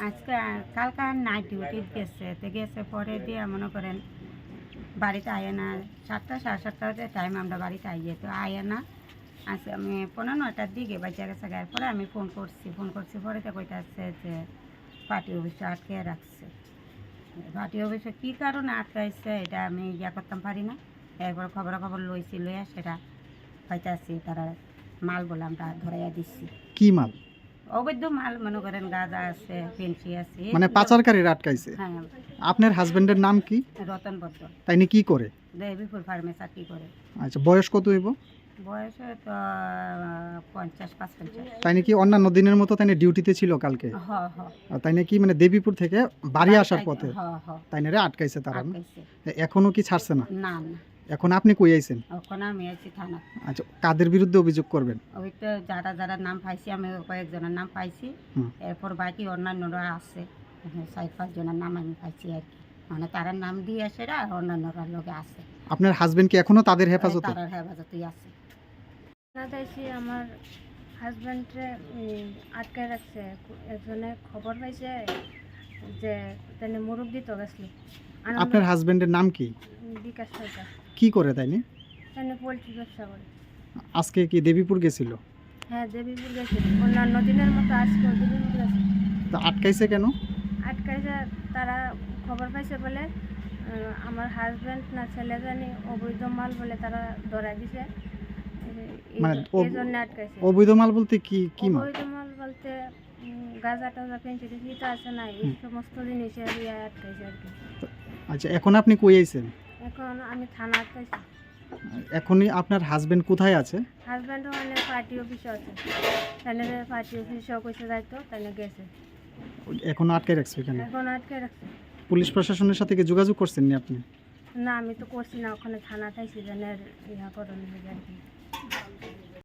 আজকে কালকে night duty গেছে তো গেছে পরে দিয়ে মনে করেন বাড়িতে আয় না 7টা 7:30 টাইম আমরা বাড়িতে আইয়ে তো আয় না আজকে আমি 9:15টার দিকে বাচ্চা গেছে গায়ের পরে আমি ফোন করছি পরে তো কইতে আসছে যে পার্টি অফিসে আটকে রাখছে। পার্টি অফিসে কী কারণে আটকাইছে এটা আমি করতাম পারি না। এরপর খবর লইয়া সেটা পাইতে আসছি তারা মাল বলে আমরা ধরাইয়া দিচ্ছি। কি মাল? অবৈধ মাল মনে করেন গাঁজা আছে, পেন্সি আছে, মানে পাচারকারীরা আটকাইছে। হ্যাঁ। আপনার হাজবেন্ডের নাম কি? রতন বদ্র। তাইনি কি করে? দেবীপুর ফার্মে চাকরি করে। আচ্ছা, বয়স কত হইব? বয়স তো 55। তাই নাকি অন্যান্য দিনের মতো তাই ডিউটিতে ছিল কালকে? হ হ। তাই নাকি মানে দেবীপুর থেকে বাড়ি আসার পথে হ হ। তাই না রে আটকাইছে তারা? আটকাইছে। এখনো কি ছাড়ছে না? না না। এখন আপনি কই আইছেন? ওখানে আমি আছি থানা। আচ্ছা, কাদের বিরুদ্ধে অভিযোগ করবেন? ওই তো যারা নাম পাইছি আমি কয়েকজনের নাম পাইছি। এরপর বাকি অন্যান্যরা আছে 4-5 জনের নাম আমি পাইছি আর কি। মানে তারা নাম দিয়ে সেরা আর অন্যান্যরা লোকে আছে। আপনার হাজবেন্ড কি এখনো তাদের হেফাজতে? তাদের হেফাজতেই আছে। না তাইছি আমার হাজব্যান্ডরে আটকে রাখছে। একজনে খবর পাইছে যে তাই মুরব্বী তো গেছিল। আপনার হাজবেন্ডের নাম কি? বিকাশ সরকার। কি করে তাইনি? তাই পোলট্রি ব্যবসা করে। আজকে কি দেবীপুর গেছিল? হ্যাঁ, দেবীপুর গেছিল। অন্যান্য দিনের মতো আজকেও দেবীপুর গেছে। তো আটকাইছে কেন? আটকাইছে তারা খবর পাইছে বলে আমার হাজব্যান্ড না ছেলে জানি অবৈধ মাল বলে তারা ধরাই দিছে। মানে এই জন্য আটকাইছে। অবৈধ মাল বলতে কি কি মাল? অবৈধ মাল বলতে গাঁজা টাজা পেন্সি টেন্সি তো আছে না, এই সমস্ত জিনিসের আটকাইছে আর কি। আচ্ছা, এখন আপনি কই আইছেন? এখন আমি থানা আটকাইছি। এখনই আপনার হাজবেন্ড কোথায় আছে? হাজব্যান্ডও মানে পার্টি অফিসে আছে। তাহলে পার্টি অফিসেও কইছে যাইতো, তাহলে গেছে। এখনো আটকে রাখছে এখানে? এখন আটকে রাখছে। পুলিশ প্রশাসনের সাথে কি যোগাযোগ করছেন নি আপনি? না, আমি তো করছি না, ওখানে থানা থাইছি জানের ইয়া করার আর কি।